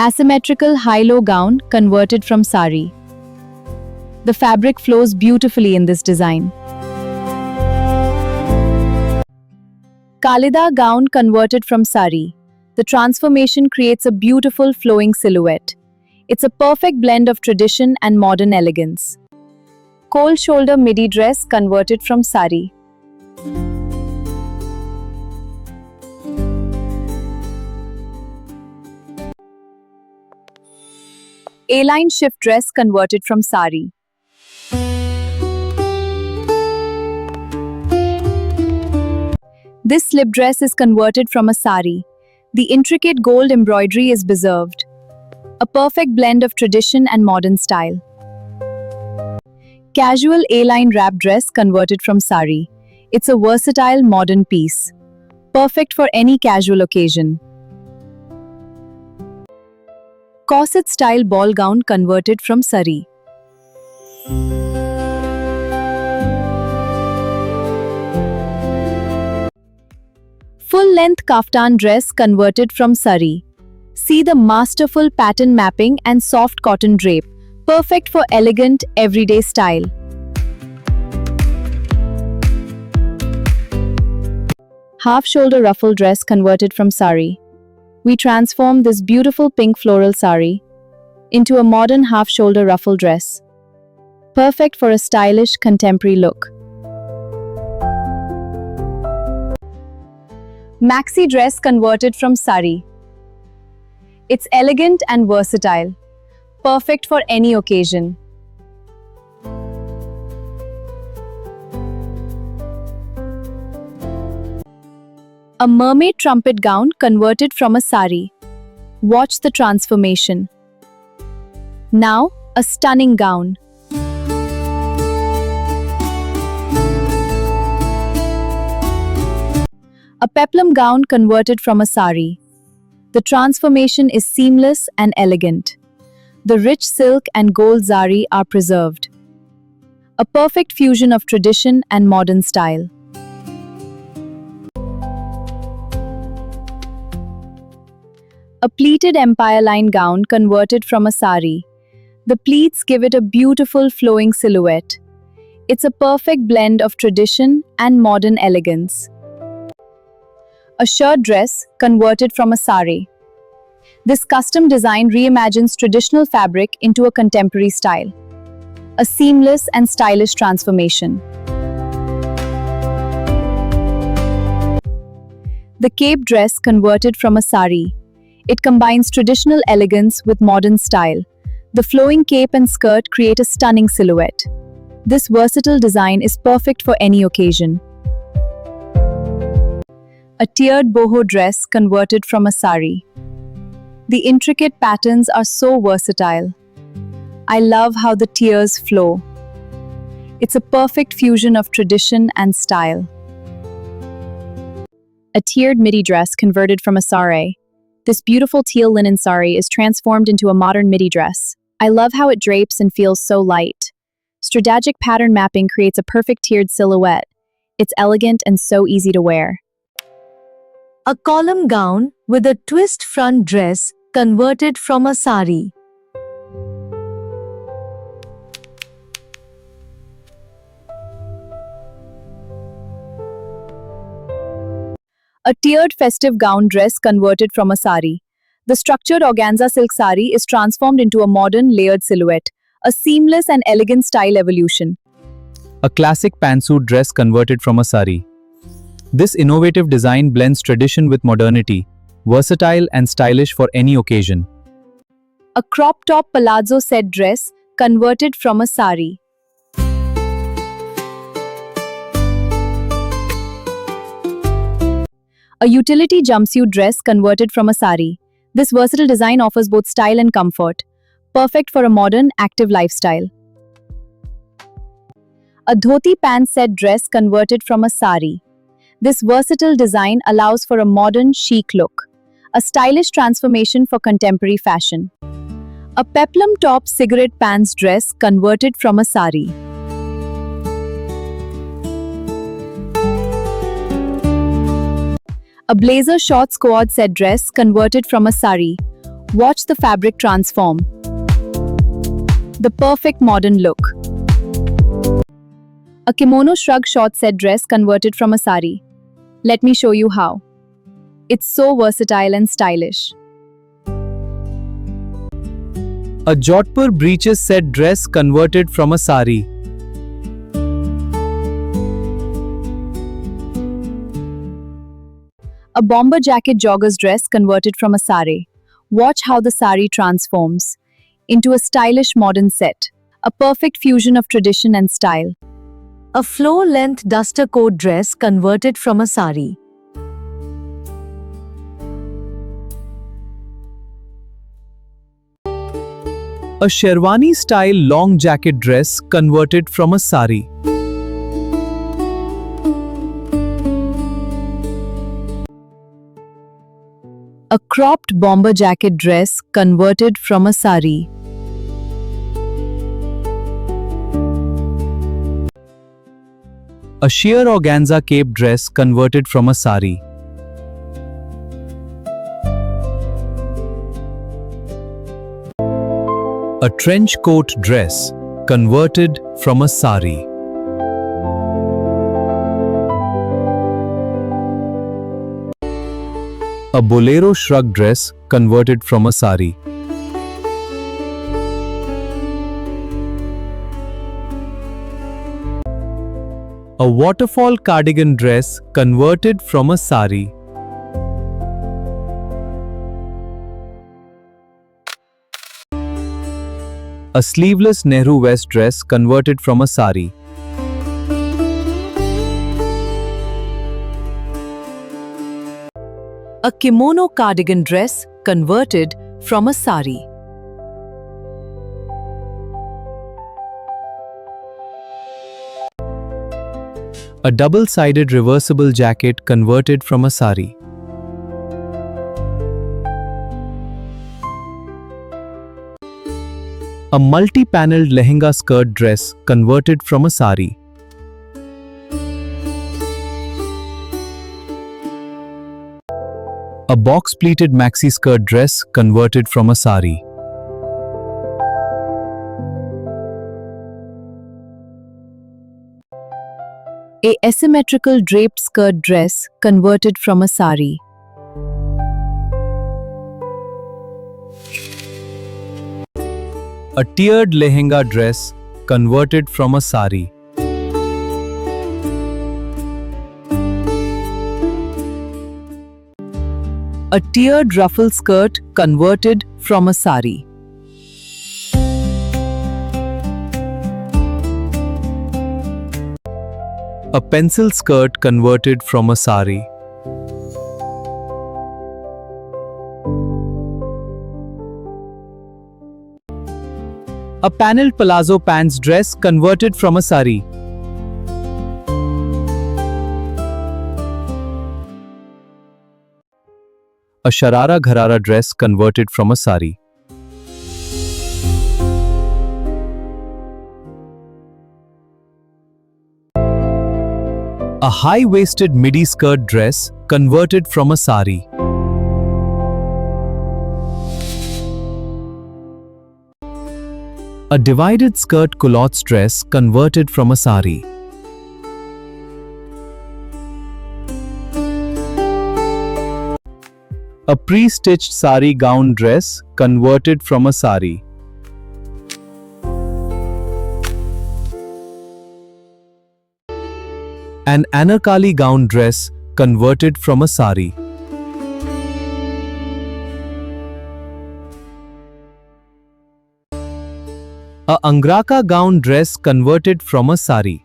Asymmetrical high-low gown converted from sari. The fabric flows beautifully in this design. Kalida gown converted from sari. The transformation creates a beautiful flowing silhouette. It's a perfect blend of tradition and modern elegance. Cold shoulder midi dress converted from sari. A-line shift dress converted from sari. This slip dress is converted from a sari. The intricate gold embroidery is preserved. A perfect blend of tradition and modern style. Casual A-line wrap dress converted from sari. It's a versatile modern piece. Perfect for any casual occasion. Corset style ball gown converted from sari. Full length kaftan dress converted from sari. See the masterful pattern mapping and soft cotton drape, perfect for elegant everyday style. Half shoulder ruffle dress converted from sari. We transformed this beautiful pink floral sari into a modern half-shoulder ruffle dress. Perfect for a stylish contemporary look. Maxi dress converted from sari. It's elegant and versatile. Perfect for any occasion. A mermaid trumpet gown converted from a sari. Watch the transformation. Now, a stunning gown. A peplum gown converted from a sari. The transformation is seamless and elegant. The rich silk and gold zari are preserved. A perfect fusion of tradition and modern style. A pleated empire line gown converted from a sari. The pleats give it a beautiful flowing silhouette. It's a perfect blend of tradition and modern elegance. A shirt dress converted from a sari. This custom design reimagines traditional fabric into a contemporary style. A seamless and stylish transformation. The cape dress converted from a sari. It combines traditional elegance with modern style. The flowing cape and skirt create a stunning silhouette. This versatile design is perfect for any occasion. A tiered boho dress converted from a sari. The intricate patterns are so versatile. I love how the tiers flow. It's a perfect fusion of tradition and style. A tiered midi dress converted from a sari. This beautiful teal linen sari is transformed into a modern midi dress. I love how it drapes and feels so light. Strategic pattern mapping creates a perfect tiered silhouette. It's elegant and so easy to wear. A column gown with a twist front dress converted from a sari. A tiered festive gown dress converted from a sari. The structured organza silk sari is transformed into a modern layered silhouette, a seamless and elegant style evolution. A classic pantsuit dress converted from a sari. This innovative design blends tradition with modernity, versatile and stylish for any occasion. A crop top palazzo set dress converted from a sari. A utility jumpsuit dress converted from a sari. This versatile design offers both style and comfort, perfect for a modern, active lifestyle. A dhoti pants set dress converted from a sari. This versatile design allows for a modern, chic look, a stylish transformation for contemporary fashion. A peplum top cigarette pants dress converted from a sari. A blazer short squad set dress converted from a sari. Watch the fabric transform. The perfect modern look. A kimono shrug short set dress converted from a sari. Let me show you how. It's so versatile and stylish. A Jodhpur breeches set dress converted from a sari. A bomber jacket jogger's dress converted from a sari. Watch how the sari transforms into a stylish modern set. A perfect fusion of tradition and style. A floor-length duster coat dress converted from a sari. A Sherwani style long jacket dress converted from a sari. A cropped bomber jacket dress converted from a sari. A sheer organza cape dress converted from a sari. A trench coat dress converted from a sari. A bolero shrug dress converted from a sari. A waterfall cardigan dress converted from a sari. A sleeveless Nehru vest dress converted from a sari. A kimono cardigan dress converted from a sari. A double-sided reversible jacket converted from a sari. A multi-paneled lehenga skirt dress converted from a sari. A box-pleated maxi skirt dress converted from a sari. A asymmetrical draped skirt dress converted from a sari. A tiered lehenga dress converted from a sari. A tiered ruffle skirt converted from a sari. A pencil skirt converted from a sari. A paneled palazzo pants dress converted from a sari. A sharara gharara dress converted from a sari. A high-waisted midi skirt dress converted from a sari. A divided skirt culottes dress converted from a sari. A pre-stitched sari gown dress converted from a sari. An anarkali gown dress converted from a sari. A angraka gown dress converted from a sari.